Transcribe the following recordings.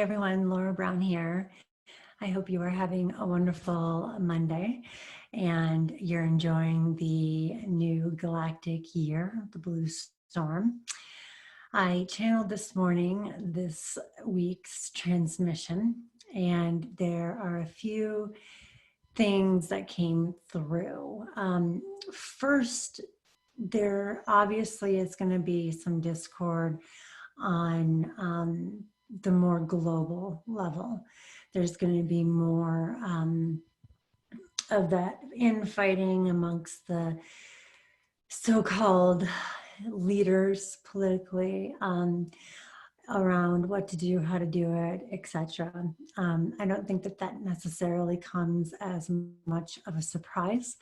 everyone, Laura Brown here. I hope you are having a wonderful Monday and you're enjoying the new galactic year, the blue storm. I channeled this morning this week's transmission, and there are a few things that came through. First, there obviously is going to be some discord on the more global level. There's going to be more of that infighting amongst the so-called leaders politically around what to do, how to do it, etc. I don't think that necessarily comes as much of a surprise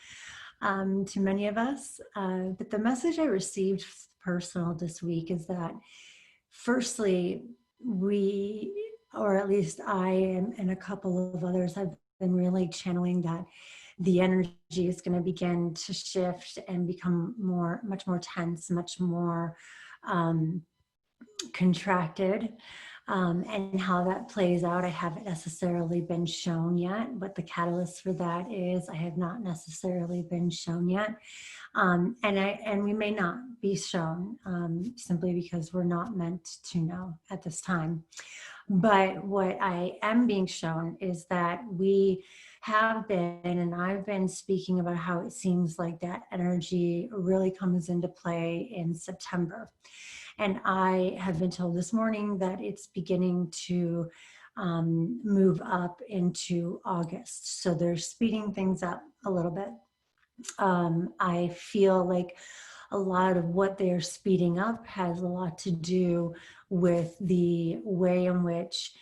to many of us. But the message I received personal this week is that firstly, we, or at least I and a couple of others, have been really channeling that the energy is going to begin to shift and become much more tense, much more contracted. And how that plays out, I haven't necessarily been shown yet. What the catalyst for that is, I have not necessarily been shown yet. And we may not be shown simply because we're not meant to know at this time. But what I am being shown is that we have been, and I've been speaking about how it seems like that energy really comes into play in September. And I have been told this morning that it's beginning to move up into August. So they're speeding things up a little bit. I feel like a lot of what they're speeding up has a lot to do with the way in which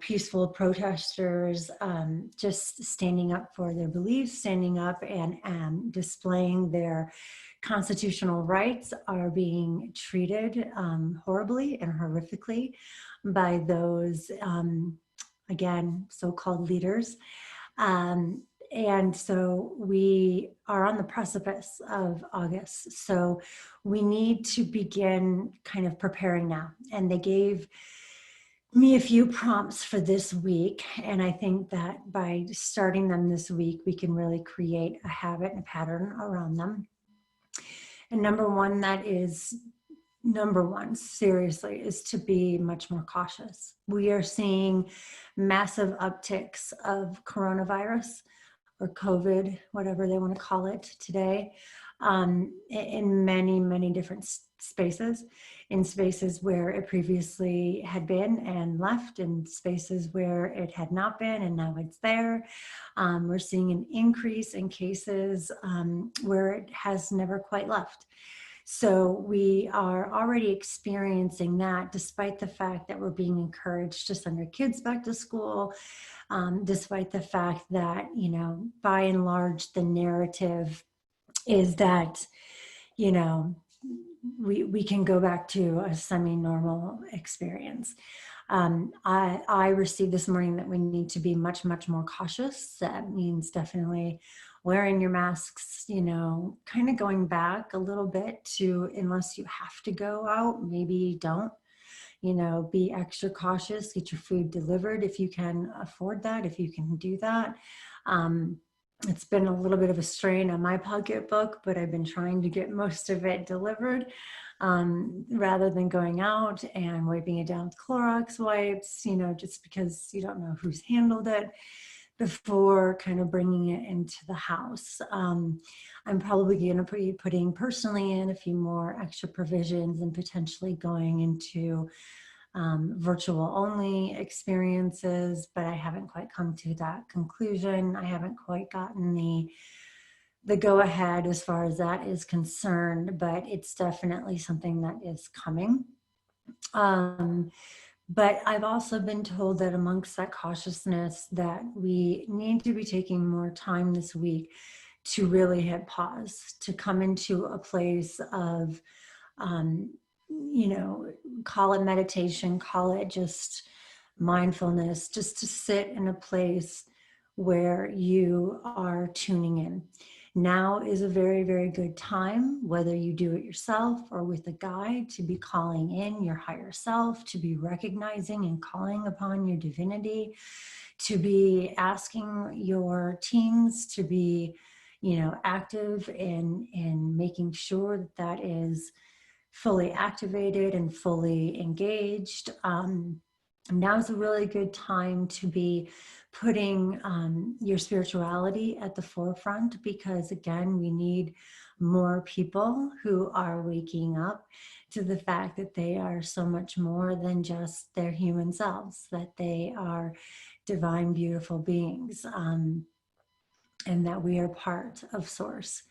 peaceful protesters just standing up for their beliefs, standing up and displaying their constitutional rights are being treated horribly and horrifically by those, again, so-called leaders. And so we are on the precipice of August. So we need to begin kind of preparing now. And they gave me a few prompts for this week. And I think that by starting them this week, we can really create a habit and a pattern around them. And number one, seriously, is to be much more cautious. We are seeing massive upticks of coronavirus or COVID, whatever they want to call it today, in many, many different spaces, in spaces where it previously had been and left, in spaces where it had not been and now it's there. We're seeing an increase in cases where it has never quite left. So we are already experiencing that, despite the fact that we're being encouraged to send our kids back to school, despite the fact that, by and large, the narrative is that, we can go back to a semi-normal experience. I received this morning that we need to be much, much more cautious. That means definitely wearing your masks, kind of going back a little bit to, unless you have to go out, maybe don't, be extra cautious, get your food delivered if you can afford that, if you can do that. It's been a little bit of a strain on my pocketbook, but I've been trying to get most of it delivered rather than going out and wiping it down with Clorox wipes, just because you don't know who's handled it before kind of bringing it into the house. I'm probably going to be putting personally in a few more extra provisions and potentially going into virtual only experiences, but I haven't quite come to that conclusion. I haven't quite gotten the go ahead as far as that is concerned, but it's definitely something that is coming. But I've also been told that amongst that cautiousness that we need to be taking more time this week to really hit pause, to come into a place of, call it meditation, call it just mindfulness, just to sit in a place where you are tuning in. Now is a very, very good time, whether you do it yourself or with a guide, to be calling in your higher self, to be recognizing and calling upon your divinity, to be asking your teams to be, active in making sure that that is fully activated and fully engaged. Now is a really good time to be putting your spirituality at the forefront, because again, we need more people who are waking up to the fact that they are so much more than just their human selves, that they are divine, beautiful beings, and that we are part of Source.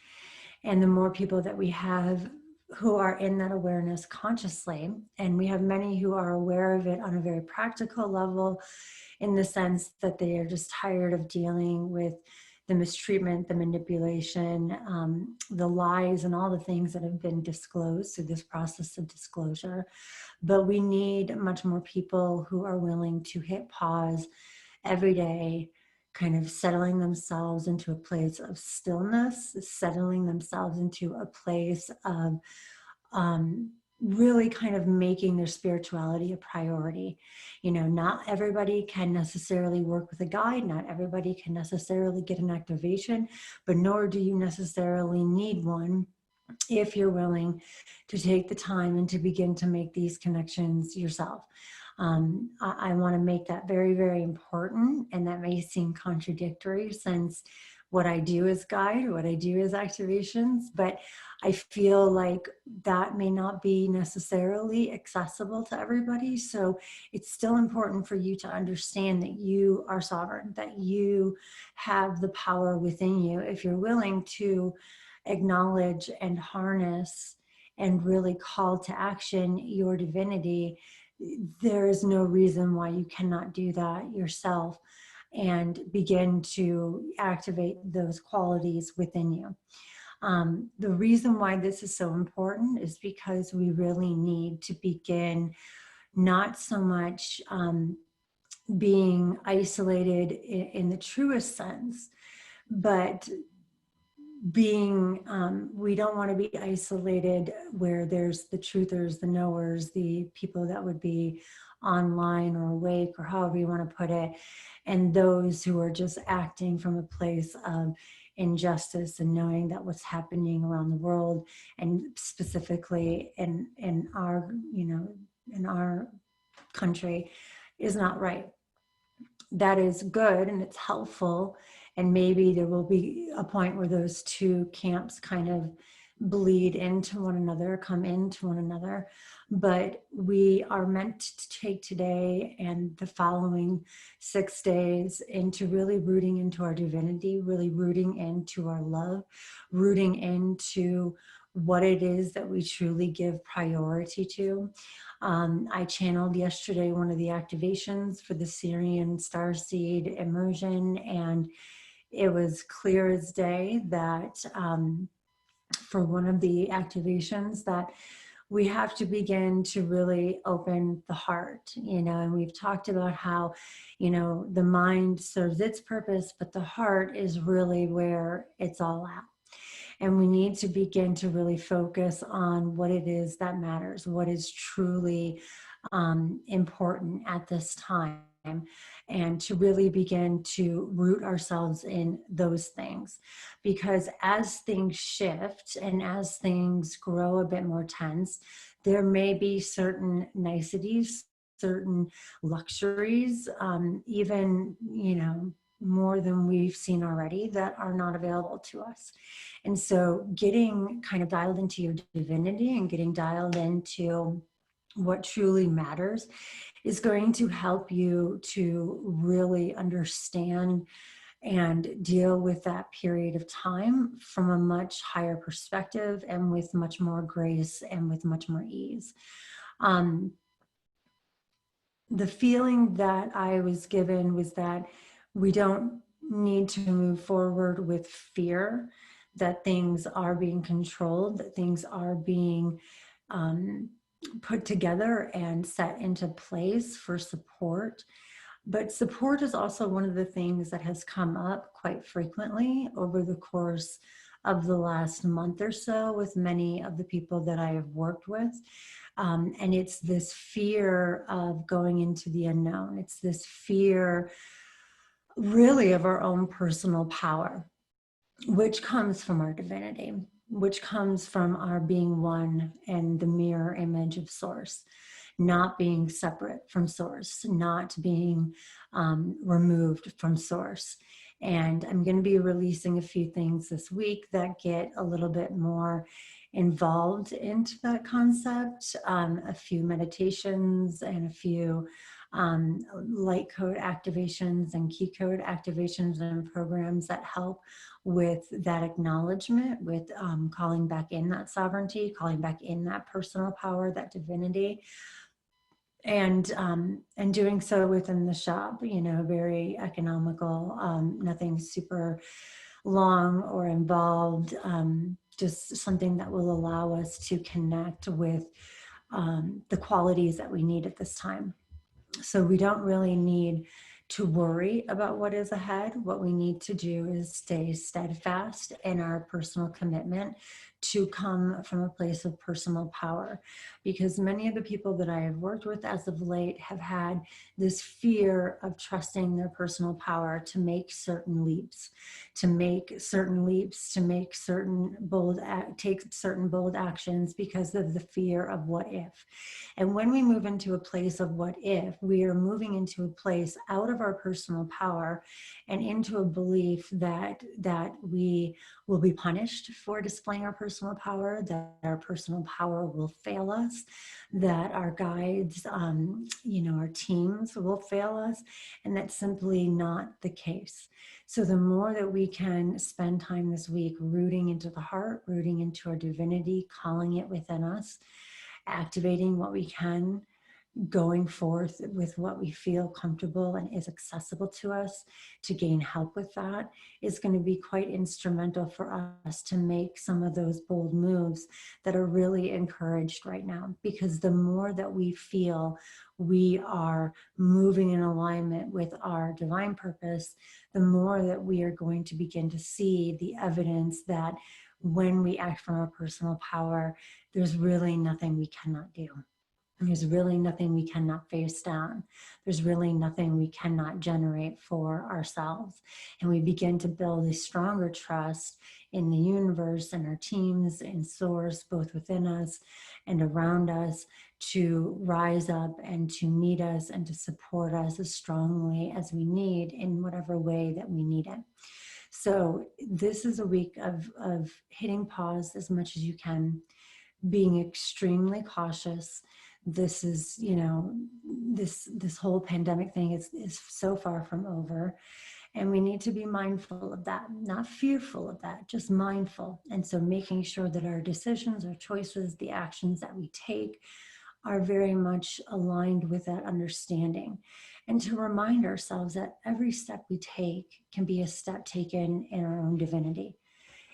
And the more people that we have who are in that awareness consciously, and we have many who are aware of it on a very practical level, in the sense that they are just tired of dealing with the mistreatment, the manipulation, the lies, and all the things that have been disclosed through this process of disclosure. But we need much more people who are willing to hit pause every day, kind of settling themselves into a place of stillness, settling themselves into a place of really kind of making their spirituality a priority. Not everybody can necessarily work with a guide, not everybody can necessarily get an activation, but nor do you necessarily need one if you're willing to take the time and to begin to make these connections yourself. I want to make that very, very important. And that may seem contradictory, since what I do is guide, what I do is activations, but I feel like that may not be necessarily accessible to everybody. So it's still important for you to understand that you are sovereign, that you have the power within you, if you're willing to acknowledge and harness and really call to action your divinity. There is no reason why you cannot do that yourself and begin to activate those qualities within you. The reason why this is so important is because we really need to begin not so much being isolated in the truest sense, but being, we don't want to be isolated where there's the truthers, the knowers, the people that would be online or awake, or however you want to put it, and those who are just acting from a place of injustice and knowing that what's happening around the world, and specifically in our, in our country, is not right. That is good and it's helpful, and maybe there will be a point where those two camps kind of bleed into one another, come into one another. But we are meant to take today and the following 6 days into really rooting into our divinity, really rooting into our love, rooting into what it is that we truly give priority to. I channeled yesterday one of the activations for the Syrian starseed immersion, and it was clear as day that for one of the activations that we have to begin to really open the heart, and we've talked about how, the mind serves its purpose, but the heart is really where it's all at. And we need to begin to really focus on what it is that matters, what is truly important at this time, and to really begin to root ourselves in those things. Because as things shift and as things grow a bit more tense, there may be certain niceties, certain luxuries, even, more than we've seen already, that are not available to us. And so getting kind of dialed into your divinity and getting dialed into what truly matters is going to help you to really understand and deal with that period of time from a much higher perspective, and with much more grace and with much more ease. The feeling that I was given was that we don't need to move forward with fear, that things are being controlled, that things are being put together and set into place for support. But support is also one of the things that has come up quite frequently over the course of the last month or so with many of the people that I have worked with. And it's this fear of going into the unknown. It's this fear really of our own personal power, which comes from our divinity, which comes from our being one and the mirror image of source, not being separate from source, not being removed from source. And I'm going to be releasing a few things this week that get a little bit more involved into that concept, a few meditations and a few light code activations and key code activations and programs that help with that acknowledgement, with calling back in that sovereignty, calling back in that personal power, that divinity, and doing so within the shop, very economical, nothing super long or involved, just something that will allow us to connect with the qualities that we need at this time. So we don't really need to worry about what is ahead. What we need to do is stay steadfast in our personal commitment to come from a place of personal power, because many of the people that I have worked with as of late have had this fear of trusting their personal power to make certain leaps, take certain bold actions because of the fear of what if. And when we move into a place of what if, we are moving into a place out of our personal power and into a belief that we will be punished for displaying our personal power, that our personal power will fail us, that our guides, our teams will fail us, and that's simply not the case. So the more that we can spend time this week rooting into the heart, rooting into our divinity, calling it within us, activating what we can, going forth with what we feel comfortable and is accessible to us to gain help with, that is going to be quite instrumental for us to make some of those bold moves that are really encouraged right now. Because the more that we feel we are moving in alignment with our divine purpose, the more that we are going to begin to see the evidence that when we act from our personal power, there's really nothing we cannot do. There's really nothing we cannot face down. There's really nothing we cannot generate for ourselves. And we begin to build a stronger trust in the universe and our teams and source, both within us and around us, to rise up and to meet us and to support us as strongly as we need in whatever way that we need it. So this is a week of hitting pause as much as you can, being extremely cautious. This is, this whole pandemic thing is so far from over. And we need to be mindful of that, not fearful of that, just mindful. And so making sure that our decisions, our choices, the actions that we take are very much aligned with that understanding. And to remind ourselves that every step we take can be a step taken in our own divinity.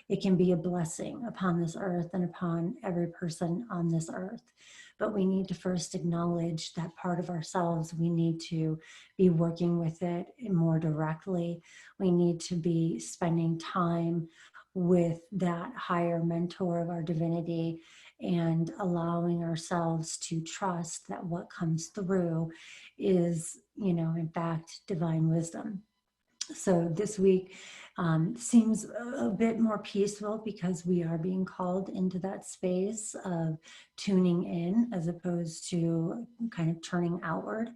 It can be a blessing upon this earth and upon every person on this earth. But we need to first acknowledge that part of ourselves. We need to be working with it more directly. We need to be spending time with that higher mentor of our divinity and allowing ourselves to trust that what comes through is, in fact, divine wisdom. So this week seems a bit more peaceful because we are being called into that space of tuning in as opposed to kind of turning outward.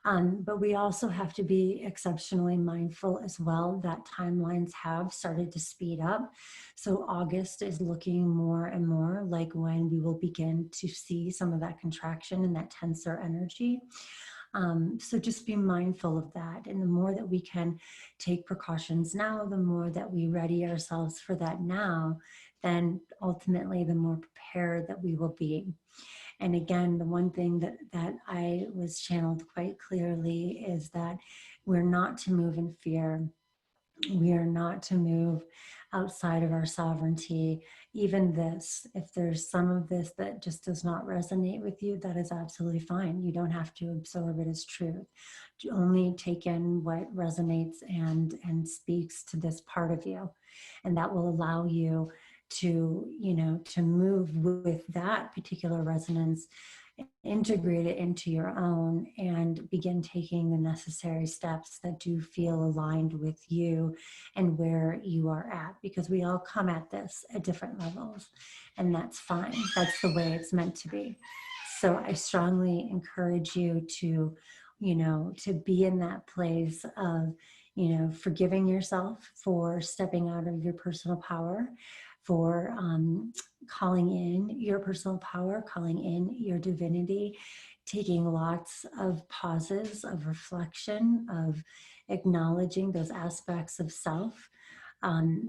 But we also have to be exceptionally mindful as well that timelines have started to speed up. So August is looking more and more like when we will begin to see some of that contraction and that tenser energy. So just be mindful of that. And the more that we can take precautions now, the more that we ready ourselves for that now, then ultimately the more prepared that we will be. And again, the one thing that I was channeled quite clearly is that we're not to move in fear. We are not to move outside of our sovereignty. Even this, if there's some of this that just does not resonate with you, that is absolutely fine. You don't have to absorb it as truth. Only take in what resonates and speaks to this part of you, and that will allow you to, to move with that particular resonance, integrate it into your own, and begin taking the necessary steps that do feel aligned with you and where you are at, because we all come at this at different levels, and that's fine. That's the way it's meant to be. So I strongly encourage you to, to be in that place of, forgiving yourself for stepping out of your personal power, for calling in your personal power, calling in your divinity, taking lots of pauses of reflection, of acknowledging those aspects of self,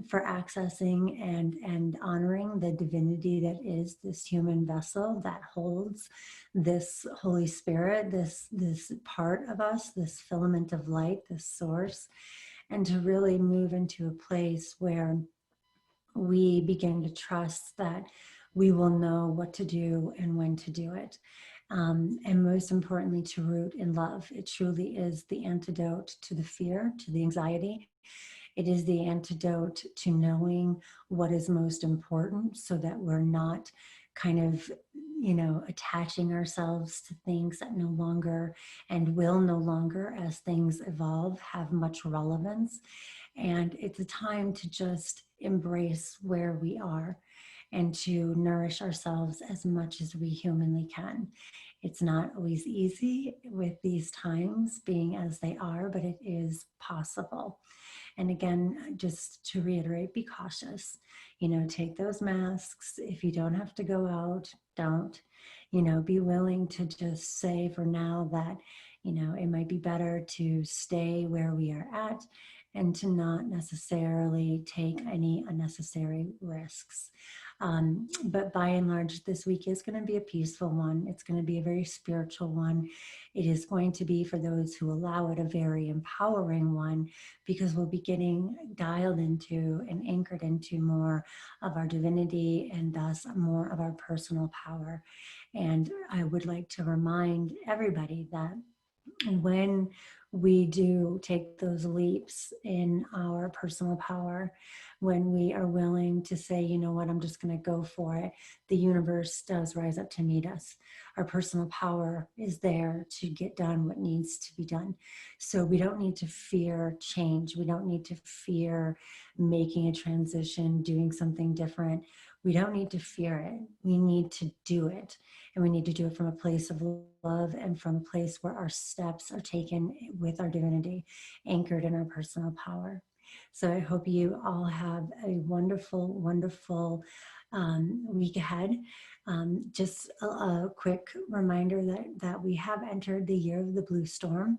for accessing and honoring the divinity that is this human vessel that holds this Holy Spirit, this part of us, this filament of light, this source, and to really move into a place where we begin to trust that we will know what to do and when to do it. And most importantly, to root in love. It truly is the antidote to the fear, to the anxiety. It is the antidote to knowing what is most important, so that we're not kind of, attaching ourselves to things that no longer and will no longer, as things evolve, have much relevance. And it's a time to just embrace where we are and to nourish ourselves as much as we humanly can. It's not always easy with these times being as they are, but it is possible. And again, just to reiterate, be cautious. Take those masks. If you don't have to go out, don't. Be willing to just say for now that, it might be better to stay where we are at and to not necessarily take any unnecessary risks. But by and large, this week is going to be a peaceful one. It's going to be a very spiritual one. It is going to be, for those who allow it, a very empowering one, because we'll be getting dialed into and anchored into more of our divinity, and thus more of our personal power. And I would like to remind everybody that when we do take those leaps in our personal power, when we are willing to say, you know what, I'm just going to go for it, the universe does rise up to meet us. Our personal power is there to get done what needs to be done. So we don't need to fear change. We don't need to fear making a transition, doing something different. We don't need to fear it. We need to do it. And we need to do it from a place of love and from a place where our steps are taken with our divinity, anchored in our personal power. So I hope you all have a wonderful, wonderful week ahead. Just a quick reminder that we have entered the year of the blue storm,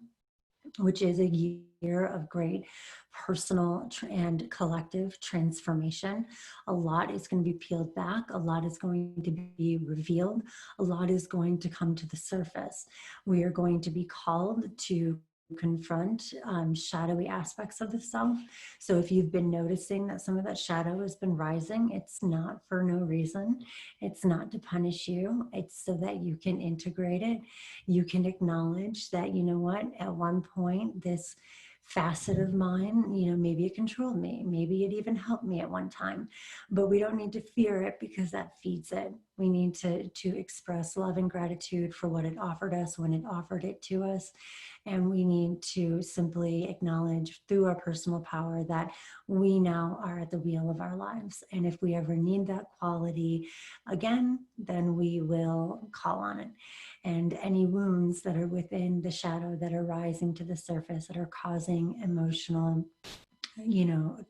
which is a year of great personal and collective transformation. A lot is going to be peeled back. A lot is going to be revealed. A lot is going to come to the surface. We are going to be called to confront shadowy aspects of the self. So if you've been noticing that some of that shadow has been rising, it's not for no reason. It's not to punish you. It's so that you can integrate it. You can acknowledge that, you know what, at one point, this facet of mine, maybe it controlled me. Maybe it even helped me at one time. But we don't need to fear it, because that feeds it. We need to express love and gratitude for what it offered us when it offered it to us. And we need to simply acknowledge through our personal power that we now are at the wheel of our lives. And if we ever need that quality again, then we will call on it. And any wounds that are within the shadow that are rising to the surface, that are causing emotional,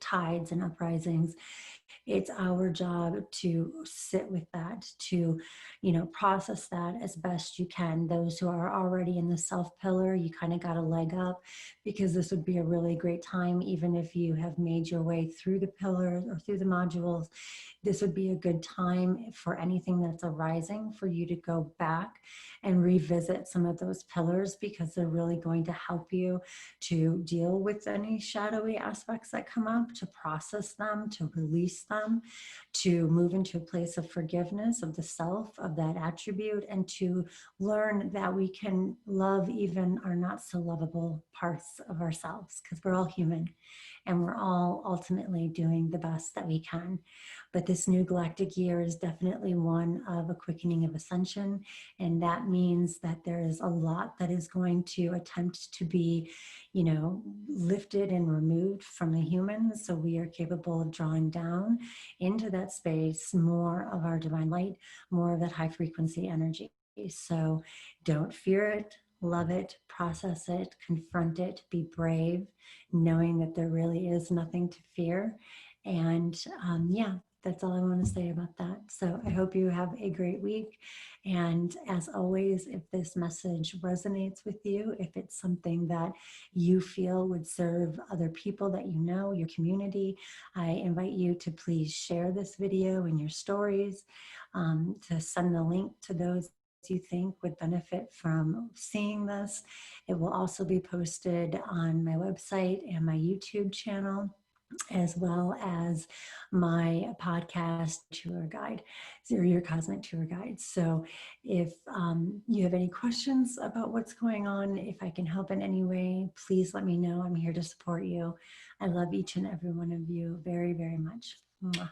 tides and uprisings, It's our job to sit with that, to, process that as best you can. Those who are already in the self pillar, you kind of got a leg up, because this would be a really great time, even if you have made your way through the pillars or through the modules. This would be a good time for anything that's arising for you to go back and revisit some of those pillars, because they're really going to help you to deal with any shadowy aspects that come up, to process them, to release them, to move into a place of forgiveness of the self, of that attribute, and to learn that we can love even our not so lovable parts of ourselves, because we're all human and we're all ultimately doing the best that we can. But this new galactic year is definitely one of a quickening of ascension. And that means that there is a lot that is going to attempt to be, lifted and removed from the humans. So we are capable of drawing down into that space more of our divine light, more of that high frequency energy. So don't fear it, love it, process it, confront it, be brave, knowing that there really is nothing to fear. And yeah, that's all I want to say about that. So I hope you have a great week. And as always, if this message resonates with you, if it's something that you feel would serve other people that you know, your community, I invite you to please share this video in your stories, to send the link to those you think would benefit from seeing this. It will also be posted on my website and my YouTube channel, as well as my podcast tour guide, or your cosmic tour guide. So if you have any questions about what's going on, if I can help in any way, please let me know. I'm here to support you. I love each and every one of you very, very much. Mwah.